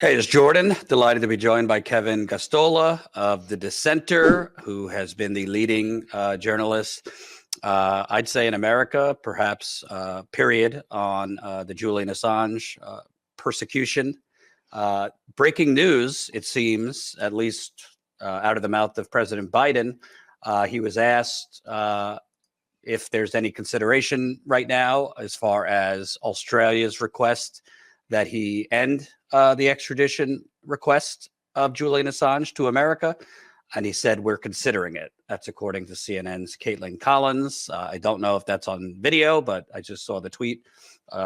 Hey, it's Jordan. Delighted to be joined by Kevin Gosztola of The Dissenter, who has been the leading journalist, I'd say in America, perhaps, period, on the Julian Assange persecution. Breaking news, it seems, at least out of the mouth of President Biden. He was asked if there's any consideration right now as far as Australia's request that he end the extradition request of Julian Assange to America. And he said, we're considering it. That's according to CNN's Caitlin Collins. I don't know if that's on video, but I just saw the tweet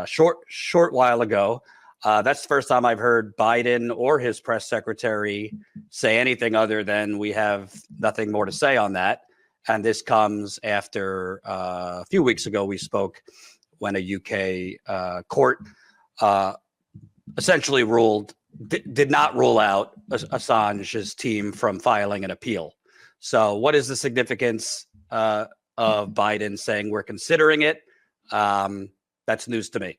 short while ago. That's the first time I've heard Biden or his press secretary say anything other than we have nothing more to say on that. And this comes after a few weeks ago we spoke when a UK court essentially did not rule out Assange's team from filing an appeal. So what is the significance of Biden saying we're considering it? That's news to me.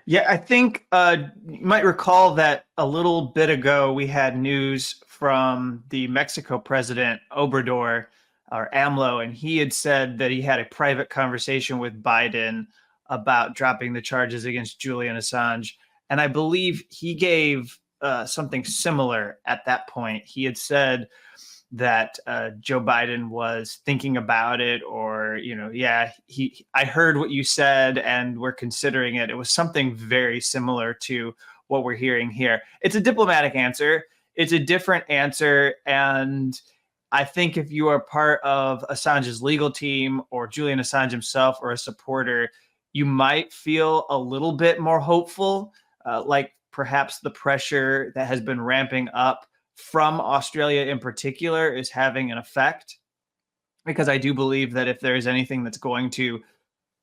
Yeah, I think you might recall that a little bit ago we had news from the Mexico president, Obrador, or AMLO, and he had said that he had a private conversation with Biden about dropping the charges against Julian Assange. And I believe he gave something similar at that point. He had said that Joe Biden was thinking about it, or, I heard what you said and we're considering it. It was something very similar to what we're hearing here. It's a diplomatic answer. It's a different answer. And I think if you are part of Assange's legal team or Julian Assange himself or a supporter, you might feel a little bit more hopeful, like perhaps the pressure that has been ramping up from Australia in particular is having an effect. Because I do believe that if there is anything that's going to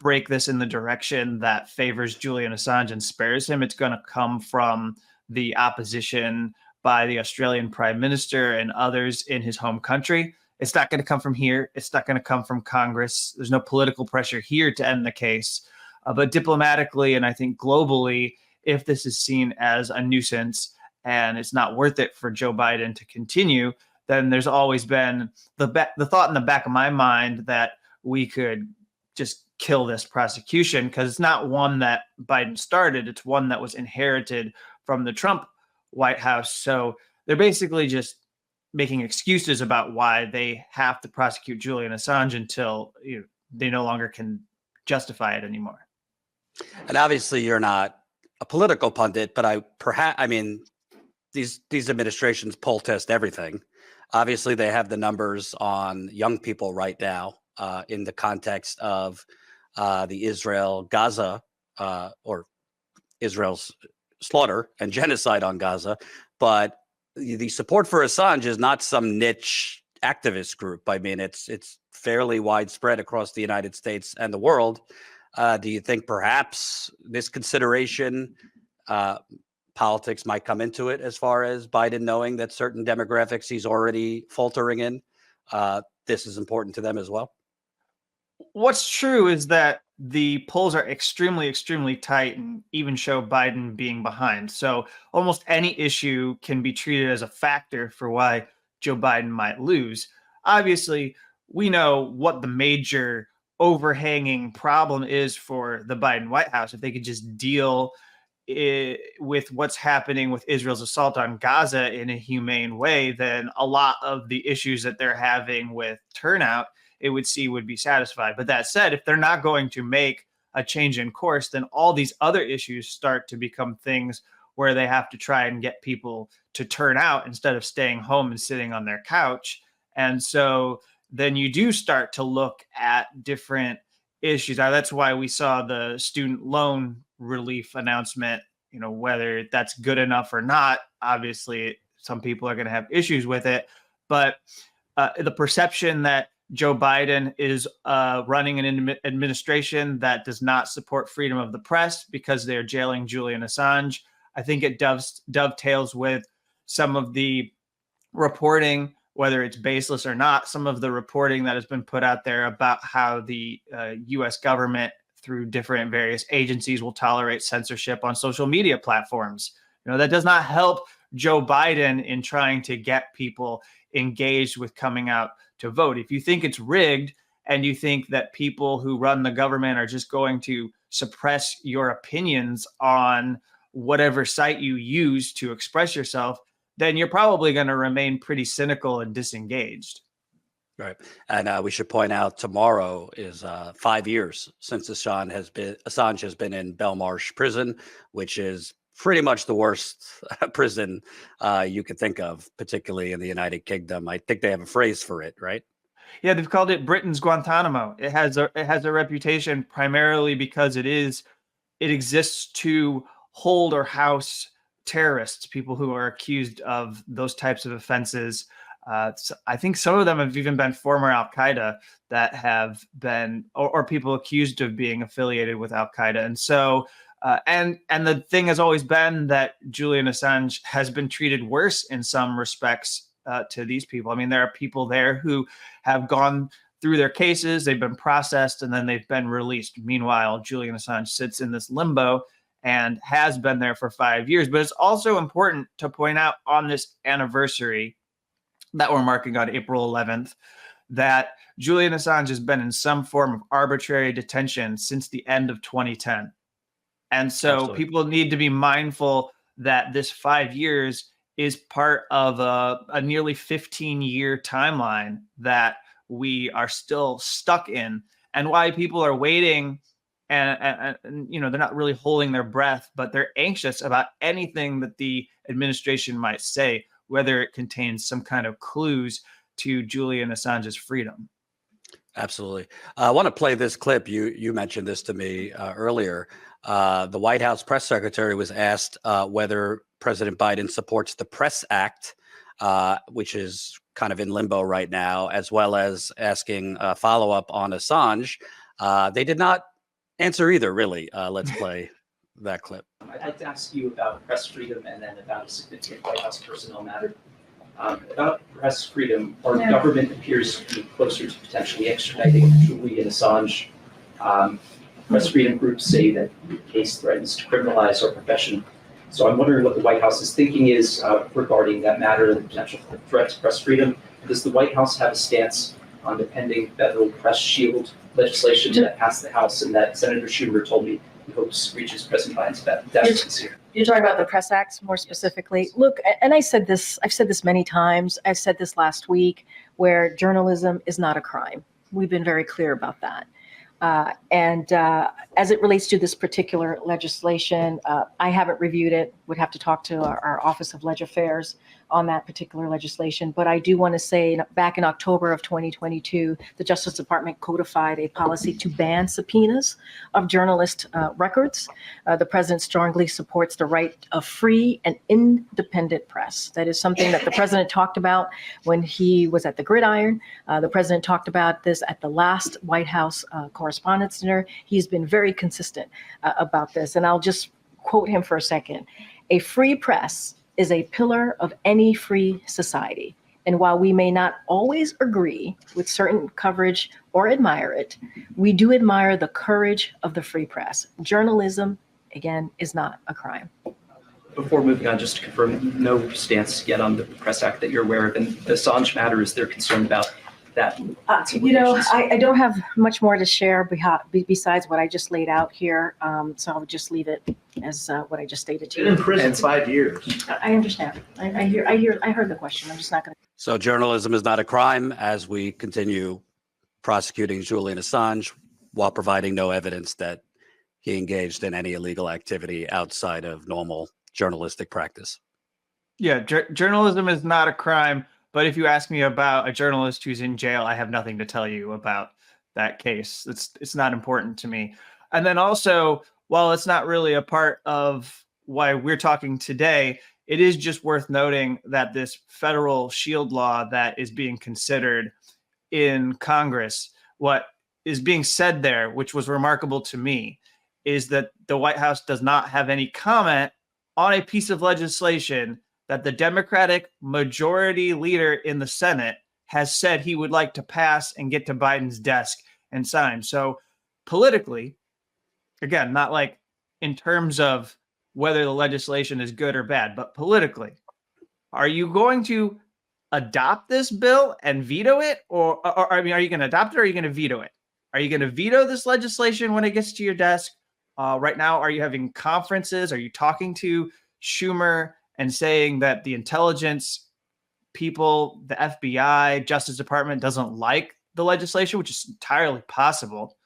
break this in the direction that favors Julian Assange and spares him, it's going to come from the opposition by the Australian Prime Minister and others in his home country. It's not going to come from here. It's not going to come from Congress. There's no political pressure here to end the case. But diplomatically, and I think globally, if this is seen as a nuisance and it's not worth it for Joe Biden to continue, then there's always been the thought in the back of my mind that we could just kill this prosecution, because it's not one that Biden started. It's one that was inherited from the Trump White House. So they're basically just making excuses about why they have to prosecute Julian Assange until they no longer can justify it anymore. And obviously you're not a political pundit, but these administrations poll test everything. Obviously they have the numbers on young people right now in the context of the Israel-Gaza or Israel's slaughter and genocide on Gaza. But the support for Assange is not some niche activist group. I mean, it's fairly widespread across the United States and the world. Do you think perhaps this consideration, politics might come into it as far as Biden knowing that certain demographics he's already faltering in? This is important to them as well. What's true is that the polls are extremely, extremely tight and even show Biden being behind. So almost any issue can be treated as a factor for why Joe Biden might lose. Obviously, we know what the major overhanging problem is for the Biden White House. If they could just deal with what's happening with Israel's assault on Gaza in a humane way, then a lot of the issues that they're having with turnout, it would be satisfied. But that said, if they're not going to make a change in course, then all these other issues start to become things where they have to try and get people to turn out instead of staying home and sitting on their couch. And so then you do start to look at different issues. That's why we saw the student loan relief announcement, whether that's good enough or not. Obviously, some people are going to have issues with it. But the perception that Joe Biden is running an administration that does not support freedom of the press because they're jailing Julian Assange, I think it dovetails with some of the reporting, whether it's baseless or not, some of the reporting that has been put out there about how the U.S. government, through different various agencies, will tolerate censorship on social media platforms. That does not help Joe Biden in trying to get people engaged with coming out to vote. If you think it's rigged and you think that people who run the government are just going to suppress your opinions on whatever site you use to express yourself, then you're probably going to remain pretty cynical and disengaged. Right. And we should point out tomorrow is 5 years since Assange has been in Belmarsh prison, which is pretty much the worst prison you could think of, particularly in the United Kingdom. I think they have a phrase for it, right? Yeah, they've called it Britain's Guantanamo. It has a reputation primarily because it exists to hold or house terrorists, people who are accused of those types of offenses. So I think some of them have even been former Al-Qaeda that have been, or people accused of being affiliated with Al-Qaeda. And so, and the thing has always been that Julian Assange has been treated worse in some respects to these people. I mean, there are people there who have gone through their cases, they've been processed, and then they've been released. Meanwhile, Julian Assange sits in this limbo and has been there for 5 years. But it's also important to point out on this anniversary that we're marking on April 11th, that Julian Assange has been in some form of arbitrary detention since the end of 2010. And so Absolutely. People need to be mindful that this 5 years is part of a nearly 15-year timeline that we are still stuck in, and why people are waiting and they're not really holding their breath, but they're anxious about anything that the administration might say, whether it contains some kind of clues to Julian Assange's freedom. Absolutely. I want to play this clip. You mentioned this to me earlier. The White House press secretary was asked whether President Biden supports the Press Act, which is kind of in limbo right now, as well as asking a follow-up on Assange. They did not answer either, really. Let's play that clip. I'd like to ask you about press freedom and then about a significant White House personnel matter. About press freedom, our government appears to be closer to potentially extraditing Julian Assange. Press freedom groups say that the case threatens to criminalize our profession. So I'm wondering what the White House's thinking is regarding that matter and the potential threat to press freedom. Does the White House have a stance on the pending federal press shield legislation that passed the House and that Senator Schumer told me he hopes reaches President Biden's desk this year? You're talking about the Press Act more specifically. Look, and I've said this many times. I said this last week, where journalism is not a crime. We've been very clear about that. And as it relates to this particular legislation, I haven't reviewed it, would have to talk to our Office of Leg Affairs on that particular legislation. But I do want to say back in October of 2022, the Justice Department codified a policy to ban subpoenas of journalist records. The president strongly supports the right of free and independent press. That is something that the president talked about when he was at the Gridiron. The president talked about this at the last White House Correspondents' Dinner. He's been very consistent about this. And I'll just quote him for a second. A free press is a pillar of any free society. And while we may not always agree with certain coverage or admire it, we do admire the courage of the free press. Journalism, again, is not a crime. Before moving on, just to confirm, no stance yet on the Press Act that you're aware of, and the Assange matter, is there concern about that? I don't have much more to share besides what I just laid out here. So I'll just leave it as what I just stated to you. In prison 5 years. I understand. I heard the question. I'm just not going to. So journalism is not a crime as we continue prosecuting Julian Assange while providing no evidence that he engaged in any illegal activity outside of normal journalistic practice. Yeah, journalism is not a crime. But if you ask me about a journalist who's in jail, I have nothing to tell you about that case. It's not important to me. And then also, while it's not really a part of why we're talking today, it is just worth noting that this federal shield law that is being considered in Congress, what is being said there, which was remarkable to me, is that the White House does not have any comment on a piece of legislation that the Democratic majority leader in the Senate has said he would like to pass and get to Biden's desk and sign. So politically, again, not like in terms of whether the legislation is good or bad, but politically, are you going to adopt this bill and veto it? Or I mean, are you going to adopt it or are you going to veto it? Are you going to veto this legislation when it gets to your desk? Right now, are you having conferences? Are you talking to Schumer and saying that the intelligence people, the FBI, Justice Department doesn't like the legislation, which is entirely possible.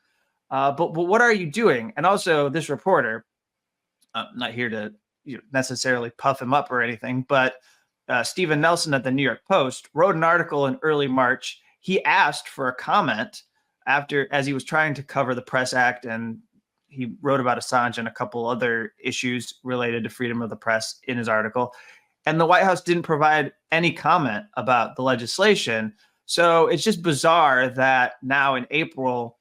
But what are you doing? And also, this reporter, I'm not here to necessarily puff him up or anything, but Stephen Nelson at the New York Post wrote an article in early March. He asked for a comment as he was trying to cover the Press Act, and he wrote about Assange and a couple other issues related to freedom of the press in his article. And the White House didn't provide any comment about the legislation. So it's just bizarre that now in April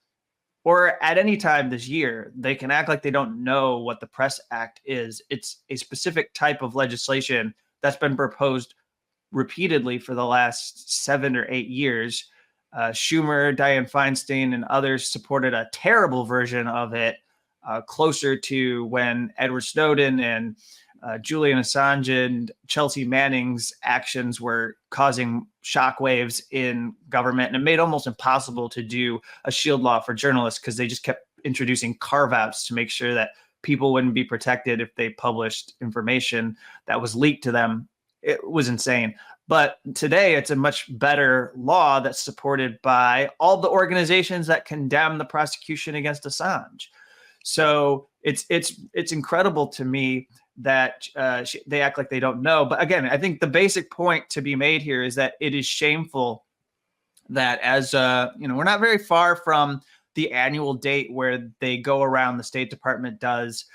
or at any time this year, they can act like they don't know what the Press Act is. It's a specific type of legislation that's been proposed repeatedly for the last 7 or 8 years. Schumer, Dianne Feinstein, and others supported a terrible version of it closer to when Edward Snowden and Julian Assange and Chelsea Manning's actions were causing shockwaves in government, and it made it almost impossible to do a shield law for journalists because they just kept introducing carve-outs to make sure that people wouldn't be protected if they published information that was leaked to them. It was insane. But today it's a much better law that's supported by all the organizations that condemn the prosecution against Assange. So it's incredible to me that they act like they don't know. But again, I think the basic point to be made here is that it is shameful that as we're not very far from the annual date where they go around, the State Department does,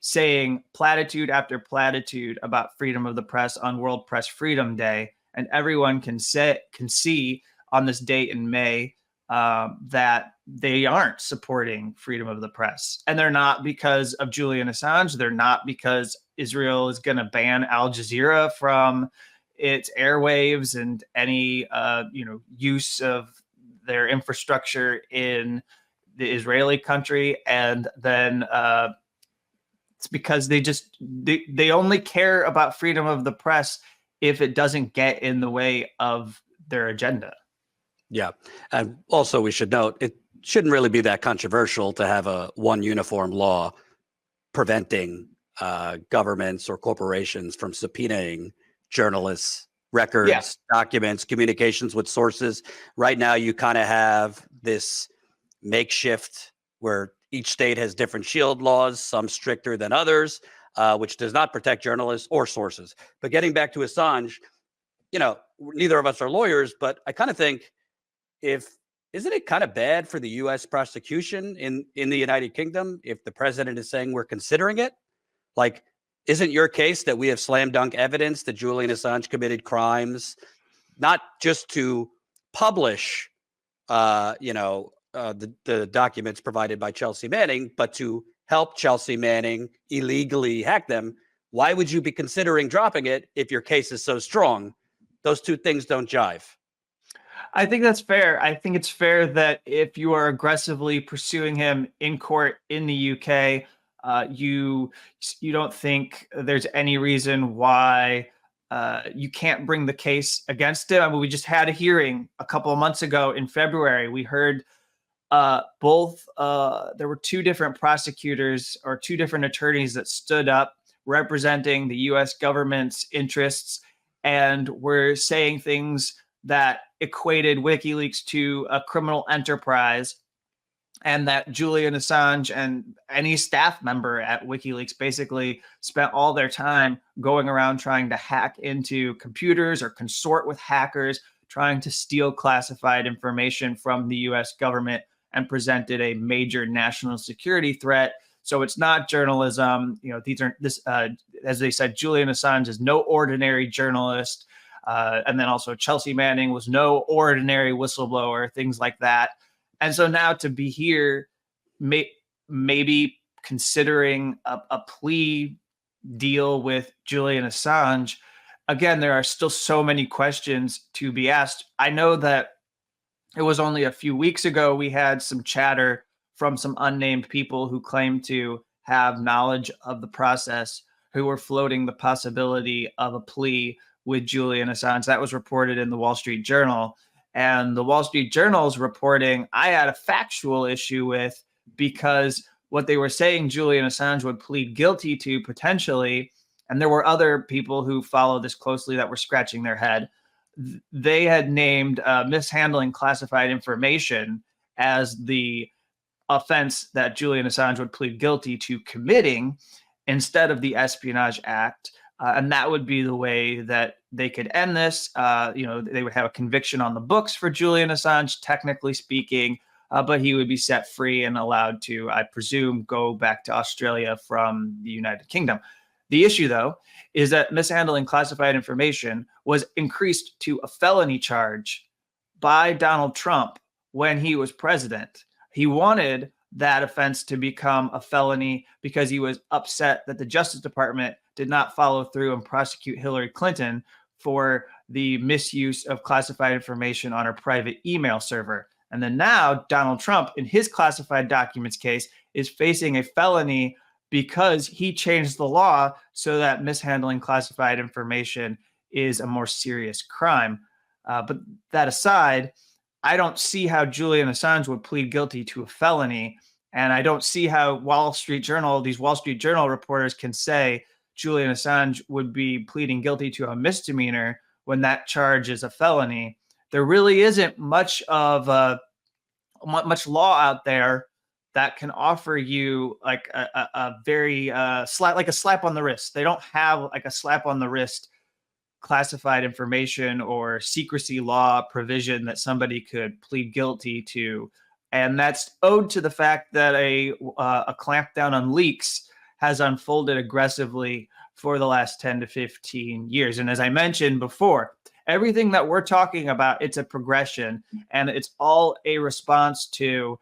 saying platitude after platitude about freedom of the press on World Press Freedom Day. And everyone can see on this date in May that they aren't supporting freedom of the press. And they're not because of Julian Assange. They're not because Israel is going to ban Al Jazeera from its airwaves and any use of their infrastructure in the Israeli country. And then it's because they only care about freedom of the press if it doesn't get in the way of their agenda. Yeah. And also we should note, it shouldn't really be that controversial to have a one uniform law preventing governments or corporations from subpoenaing journalists, records, documents, communications with sources. Right now, you kind of have this makeshift where each state has different shield laws, some stricter than others, which does not protect journalists or sources. But getting back to Assange, neither of us are lawyers, but I kind of think isn't it kind of bad for the U.S. prosecution in the United Kingdom if the president is saying we're considering it? Like, isn't your case that we have slam dunk evidence that Julian Assange committed crimes, not just to publish, the documents provided by Chelsea Manning, but to help Chelsea Manning illegally hack them? Why would you be considering dropping it if your case is so strong? Those two things don't jive. I think that's fair. I think it's fair that if you are aggressively pursuing him in court in the UK, you don't think there's any reason why you can't bring the case against him. I mean, we just had a hearing a couple of months ago in February. We heard there were two different prosecutors or two different attorneys that stood up representing the U.S. government's interests and were saying things that equated WikiLeaks to a criminal enterprise, and that Julian Assange and any staff member at WikiLeaks basically spent all their time going around trying to hack into computers or consort with hackers, trying to steal classified information from the US government and presented a major national security threat. So it's not journalism. As they said, Julian Assange is no ordinary journalist. And then also Chelsea Manning was no ordinary whistleblower, things like that. And so now to be here, maybe considering a plea deal with Julian Assange, again, there are still so many questions to be asked. I know that it was only a few weeks ago we had some chatter from some unnamed people who claim to have knowledge of the process who were floating the possibility of a plea with Julian Assange. That was reported in the Wall Street Journal. And the Wall Street Journal's reporting I had a factual issue with, because what they were saying Julian Assange would plead guilty to potentially, and there were other people who follow this closely that were scratching their head, they had named mishandling classified information as the offense that Julian Assange would plead guilty to committing instead of the Espionage Act. And that would be the way that they could end this. They would have a conviction on the books for Julian Assange, technically speaking, but he would be set free and allowed to, I presume, go back to Australia from the United Kingdom. The issue, though, is that mishandling classified information was increased to a felony charge by Donald Trump when he was president. He wanted that offense to become a felony because he was upset that the Justice Department did not follow through and prosecute Hillary Clinton for the misuse of classified information on her private email server. And then now Donald Trump, in his classified documents case, is facing a felony because he changed the law so that mishandling classified information is a more serious crime. But that aside, I don't see how Julian Assange would plead guilty to a felony. And I don't see how these Wall Street Journal reporters can say Julian Assange would be pleading guilty to a misdemeanor when that charge is a felony. There really isn't much law out there that can offer you like a very slap on the wrist. They don't have like a slap on the wrist classified information or secrecy law provision that somebody could plead guilty to. And that's owed to the fact that a clampdown on leaks has unfolded aggressively for the last 10 to 15 years. And as I mentioned before, everything that we're talking about, it's a progression, and it's all a response to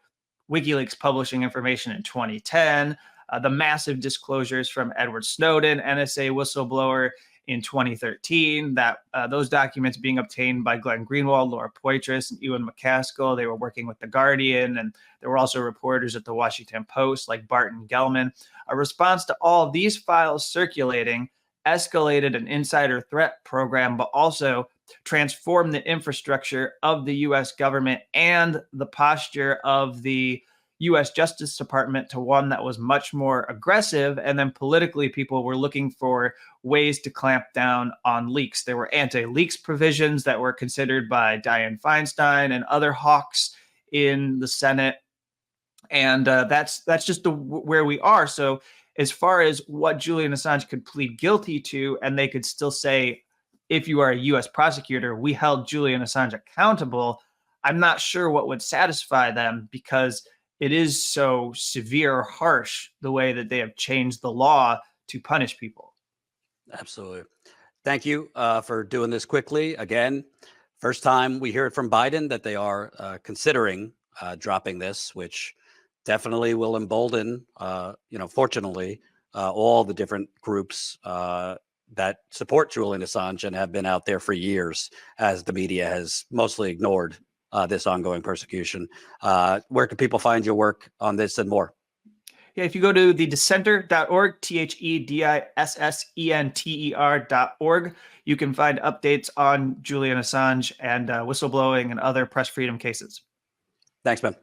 WikiLeaks publishing information in 2010, the massive disclosures from Edward Snowden, NSA whistleblower in 2013, that those documents being obtained by Glenn Greenwald, Laura Poitras, and Ewan McCaskill. They were working with The Guardian, and there were also reporters at the Washington Post like Barton Gellman. A response to all of these files circulating escalated an insider threat program, but also transformed the infrastructure of the U.S. government and the posture of the U.S. Justice Department to one that was much more aggressive. And then politically, people were looking for ways to clamp down on leaks. There were anti-leaks provisions that were considered by Dianne Feinstein and other hawks in the Senate. And that's just where we are. So as far as what Julian Assange could plead guilty to, and they could still say, if you are a U.S. prosecutor, we held Julian Assange accountable, I'm not sure what would satisfy them, because it is so severe or harsh the way that they have changed the law to punish people. Absolutely. Thank you for doing this quickly. Again, first time we hear it from Biden that they are considering dropping this, which definitely will embolden, fortunately, all the different groups that support Julian Assange and have been out there for years, as the media has mostly ignored this ongoing persecution. Where can people find your work on this and more? Yeah, if you go to thedissenter.org, thedissenter.org, you can find updates on Julian Assange and whistleblowing and other press freedom cases. Thanks, Ben.